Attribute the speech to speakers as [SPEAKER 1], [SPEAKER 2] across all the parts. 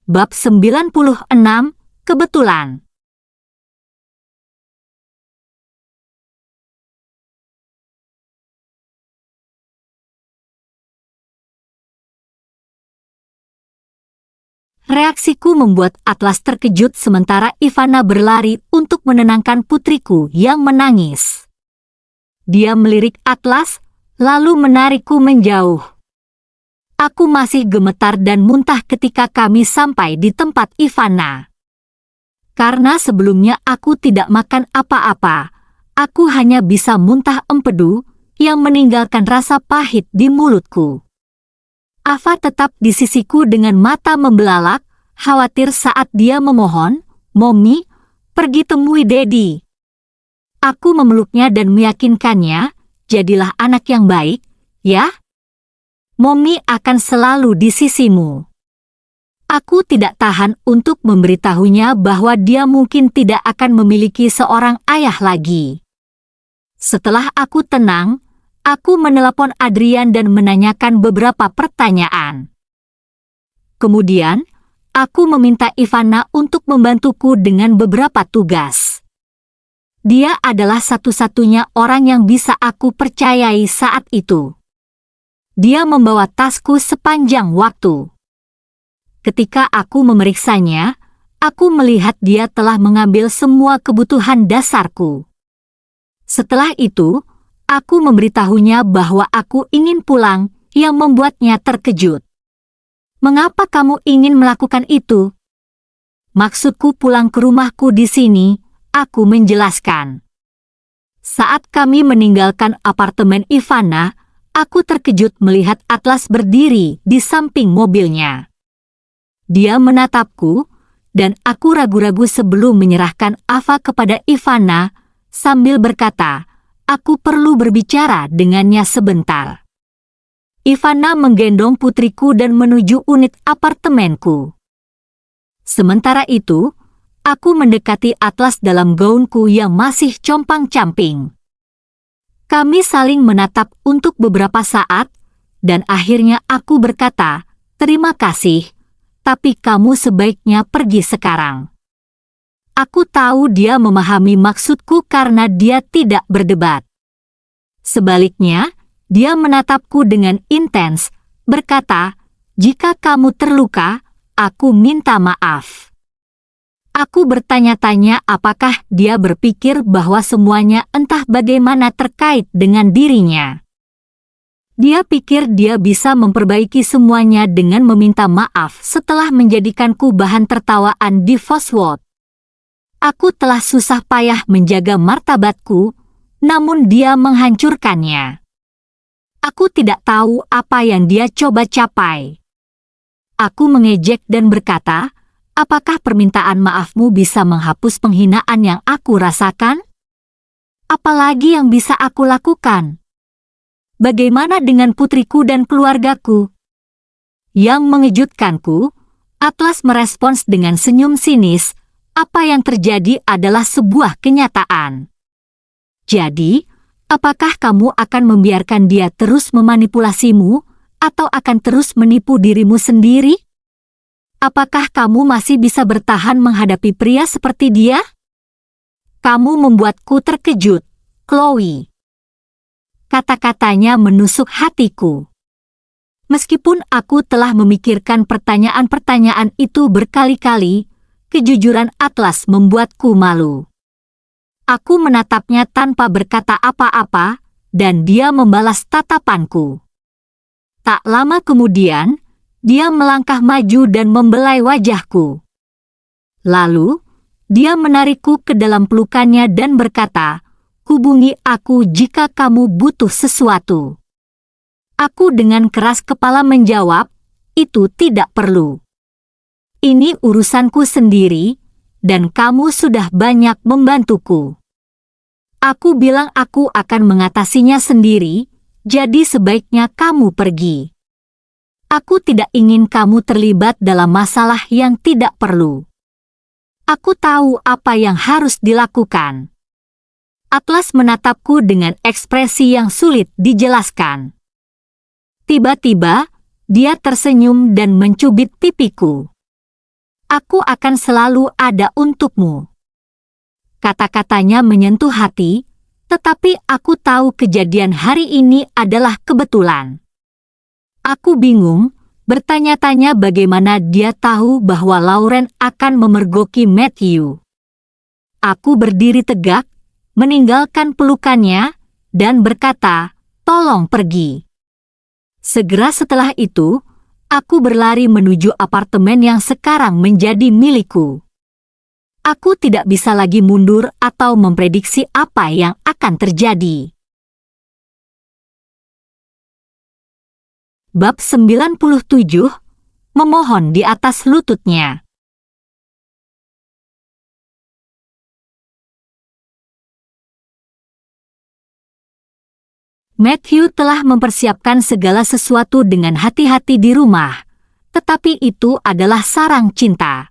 [SPEAKER 1] Bab 96, Kebetulan. Reaksiku membuat Atlas terkejut sementara Ivana berlari untuk menenangkan putriku yang menangis. Dia melirik Atlas, lalu menarikku menjauh. Aku masih gemetar dan muntah ketika kami sampai di tempat Ivana. Karena sebelumnya aku tidak makan apa-apa, aku hanya bisa muntah empedu yang meninggalkan rasa pahit di mulutku. Ava tetap di sisiku dengan mata membelalak, khawatir saat dia memohon, "Mommy, pergi temui Daddy." Aku memeluknya dan meyakinkannya, "Jadilah anak yang baik, ya. Mommy akan selalu di sisimu." Aku tidak tahan untuk memberitahunya bahwa dia mungkin tidak akan memiliki seorang ayah lagi. Setelah aku tenang, aku menelepon Adrian dan menanyakan beberapa pertanyaan. Kemudian, aku meminta Ivana untuk membantuku dengan beberapa tugas. Dia adalah satu-satunya orang yang bisa aku percayai saat itu. Dia membawa tasku sepanjang waktu. Ketika aku memeriksanya, aku melihat dia telah mengambil semua kebutuhan dasarku. Setelah itu, aku memberitahunya bahwa aku ingin pulang, yang membuatnya terkejut. "Mengapa kamu ingin melakukan itu?" "Maksudku pulang ke rumahku di sini," aku menjelaskan. Saat kami meninggalkan apartemen Ivana, aku terkejut melihat Atlas berdiri di samping mobilnya. Dia menatapku, dan aku ragu-ragu sebelum menyerahkan Ava kepada Ivana, sambil berkata, "Aku perlu berbicara dengannya sebentar." Ivana menggendong putriku dan menuju unit apartemenku. Sementara itu, aku mendekati Atlas dalam gaunku yang masih compang-camping. Kami saling menatap untuk beberapa saat, dan akhirnya aku berkata, "Terima kasih, tapi kamu sebaiknya pergi sekarang." Aku tahu dia memahami maksudku karena dia tidak berdebat. Sebaliknya, dia menatapku dengan intens, berkata, "Jika kamu terluka, aku minta maaf." Aku bertanya-tanya apakah dia berpikir bahwa semuanya entah bagaimana terkait dengan dirinya. Dia pikir dia bisa memperbaiki semuanya dengan meminta maaf setelah menjadikanku bahan tertawaan di Fosworth. Aku telah susah payah menjaga martabatku, namun dia menghancurkannya. Aku tidak tahu apa yang dia coba capai. Aku mengejek dan berkata, "Apakah permintaan maafmu bisa menghapus penghinaan yang aku rasakan? Apalagi yang bisa aku lakukan? Bagaimana dengan putriku dan keluargaku?" Yang mengejutkanku, Atlas merespons dengan senyum sinis, "Apa yang terjadi adalah sebuah kenyataan. Jadi, apakah kamu akan membiarkan dia terus memanipulasimu, atau akan terus menipu dirimu sendiri? Apakah kamu masih bisa bertahan menghadapi pria seperti dia?" "Kamu membuatku terkejut, Chloe." Kata-katanya menusuk hatiku. Meskipun aku telah memikirkan pertanyaan-pertanyaan itu berkali-kali, kejujuran Atlas membuatku malu. Aku menatapnya tanpa berkata apa-apa, dan dia membalas tatapanku. Tak lama kemudian, dia melangkah maju dan membelai wajahku. Lalu, dia menarikku ke dalam pelukannya dan berkata, "Hubungi aku jika kamu butuh sesuatu." Aku dengan keras kepala menjawab, "Itu tidak perlu. Ini urusanku sendiri, dan kamu sudah banyak membantuku." Aku bilang aku akan mengatasinya sendiri, jadi sebaiknya kamu pergi. Aku tidak ingin kamu terlibat dalam masalah yang tidak perlu. Aku tahu apa yang harus dilakukan. Atlas menatapku dengan ekspresi yang sulit dijelaskan. Tiba-tiba, dia tersenyum dan mencubit pipiku. Aku akan selalu ada untukmu. Kata-katanya menyentuh hati, tetapi aku tahu kejadian hari ini adalah kebetulan. Aku bingung, bertanya-tanya bagaimana dia tahu bahwa Lauren akan memergoki Matthew. Aku berdiri tegak, meninggalkan pelukannya, dan berkata, "Tolong pergi." Segera setelah itu, aku berlari menuju apartemen yang sekarang menjadi milikku. Aku tidak bisa lagi mundur atau memprediksi apa yang akan terjadi. Bab 97, memohon di atas lututnya. Matthew telah mempersiapkan segala sesuatu dengan hati-hati di rumah, tetapi itu adalah sarang cinta.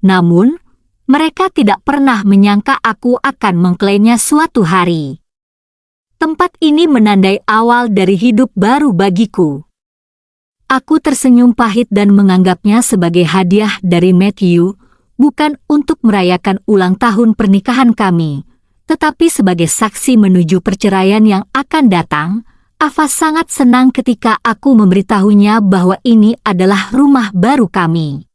[SPEAKER 1] Namun, mereka tidak pernah menyangka aku akan mengklaimnya suatu hari. Tempat ini menandai awal dari hidup baru bagiku. Aku tersenyum pahit dan menganggapnya sebagai hadiah dari Matthew, bukan untuk merayakan ulang tahun pernikahan kami, tetapi sebagai saksi menuju perceraian yang akan datang. Ava sangat senang ketika aku memberitahunya bahwa ini adalah rumah baru kami.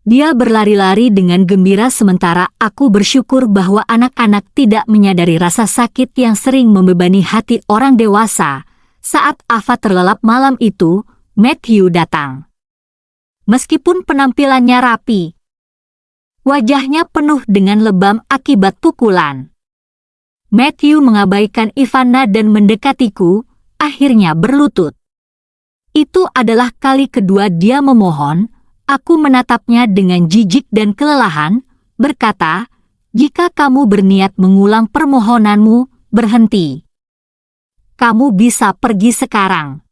[SPEAKER 1] Dia berlari-lari dengan gembira sementara aku bersyukur bahwa anak-anak tidak menyadari rasa sakit yang sering membebani hati orang dewasa. Saat Ava terlelap malam itu, Matthew datang. Meskipun penampilannya rapi, wajahnya penuh dengan lebam akibat pukulan. Matthew mengabaikan Ivana dan mendekatiku, akhirnya berlutut. Itu adalah kali kedua dia memohon. Aku menatapnya dengan jijik dan kelelahan, berkata, "Jika kamu berniat mengulang permohonanmu, berhenti. Kamu bisa pergi sekarang."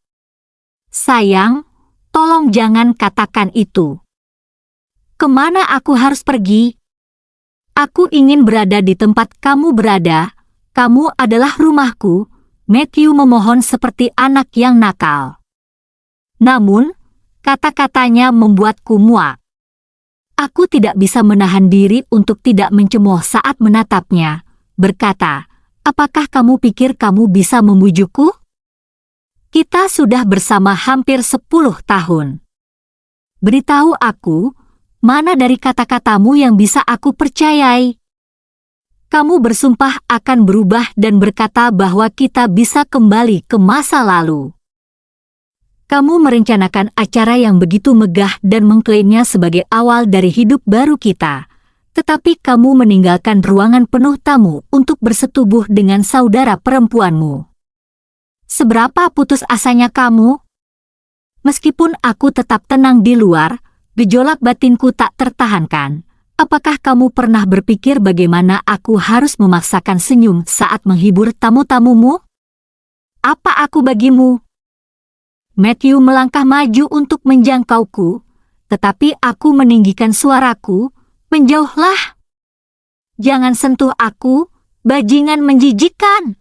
[SPEAKER 1] "Sayang, tolong jangan katakan itu." "Kemana aku harus pergi?" "Aku ingin berada di tempat kamu berada. Kamu adalah rumahku." Matthew memohon seperti anak yang nakal. Namun, kata-katanya membuatku muak. Aku tidak bisa menahan diri untuk tidak mencemooh saat menatapnya, berkata, "Apakah kamu pikir kamu bisa membujukku? Kita sudah bersama hampir 10 tahun. Beritahu aku, mana dari kata-katamu yang bisa aku percayai? Kamu bersumpah akan berubah dan berkata bahwa kita bisa kembali ke masa lalu. Kamu merencanakan acara yang begitu megah dan mengklaimnya sebagai awal dari hidup baru kita, tetapi kamu meninggalkan ruangan penuh tamu untuk bersetubuh dengan saudara perempuanmu. Seberapa putus asanya kamu? Meskipun aku tetap tenang di luar, gejolak batinku tak tertahankan. Apakah kamu pernah berpikir bagaimana aku harus memaksakan senyum saat menghibur tamu-tamumu? Apa aku bagimu?" Matthew melangkah maju untuk menjangkauku, tetapi aku meninggikan suaraku, "Menjauhlah! Jangan sentuh aku, bajingan menjijikkan!"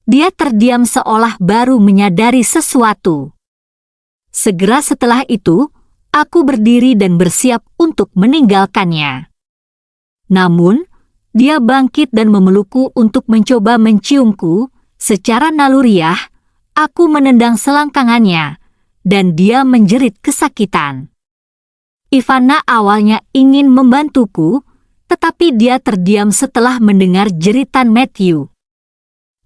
[SPEAKER 1] Dia terdiam seolah baru menyadari sesuatu. Segera setelah itu, aku berdiri dan bersiap untuk meninggalkannya. Namun, dia bangkit dan memelukku untuk mencoba menciumku. Secara naluriah, aku menendang selangkangannya, dan dia menjerit kesakitan. Ivana awalnya ingin membantuku, tetapi dia terdiam setelah mendengar jeritan Matthew.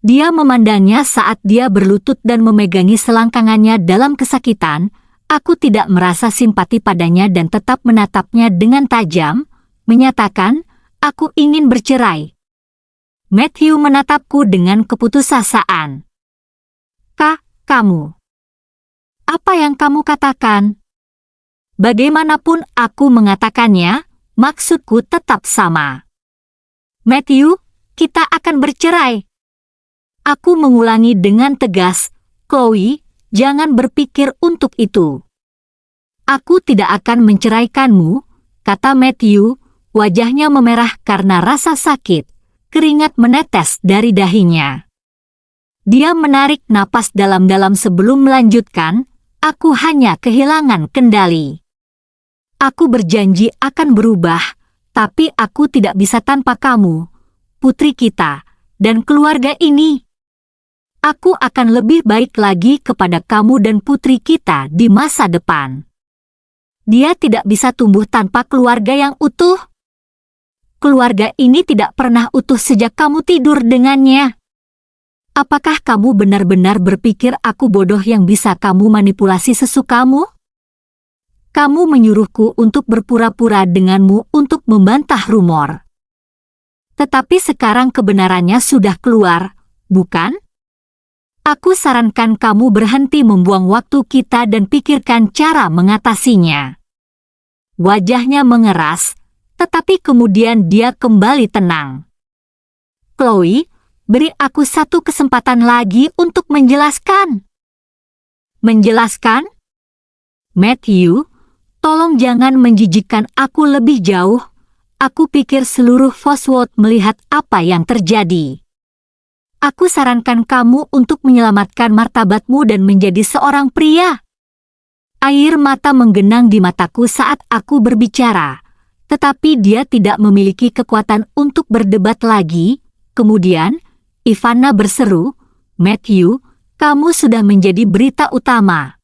[SPEAKER 1] Dia memandangnya saat dia berlutut dan memegangi selangkangannya dalam kesakitan. Aku tidak merasa simpati padanya dan tetap menatapnya dengan tajam, menyatakan, "Aku ingin bercerai." Matthew menatapku dengan keputusasaan. Kamu. Apa yang kamu katakan?" Bagaimanapun aku mengatakannya, maksudku tetap sama. "Matthew, kita akan bercerai." Aku mengulangi dengan tegas, "Chloe, jangan berpikir untuk itu." "Aku tidak akan menceraikanmu," kata Matthew, wajahnya memerah karena rasa sakit, keringat menetes dari dahinya. Dia menarik napas dalam-dalam sebelum melanjutkan, "Aku hanya kehilangan kendali. Aku berjanji akan berubah, tapi aku tidak bisa tanpa kamu, putri kita, dan keluarga ini. Aku akan lebih baik lagi kepada kamu dan putri kita di masa depan. Dia tidak bisa tumbuh tanpa keluarga yang utuh. Keluarga ini tidak pernah utuh sejak kamu tidur dengannya. Apakah kamu benar-benar berpikir aku bodoh yang bisa kamu manipulasi sesukamu? Kamu menyuruhku untuk berpura-pura denganmu untuk membantah rumor. Tetapi sekarang kebenarannya sudah keluar, bukan? Aku sarankan kamu berhenti membuang waktu kita dan pikirkan cara mengatasinya. Wajahnya mengeras, tetapi kemudian dia kembali tenang. Chloe, beri aku satu kesempatan lagi untuk menjelaskan. Menjelaskan? Matthew, tolong jangan menjijikkan aku lebih jauh. Aku pikir seluruh Fosworth melihat apa yang terjadi. Aku sarankan kamu untuk menyelamatkan martabatmu dan menjadi seorang pria. Air mata menggenang di mataku saat aku berbicara, tetapi dia tidak memiliki kekuatan untuk berdebat lagi. Kemudian, Ivana berseru, Matthew, kamu sudah menjadi berita utama.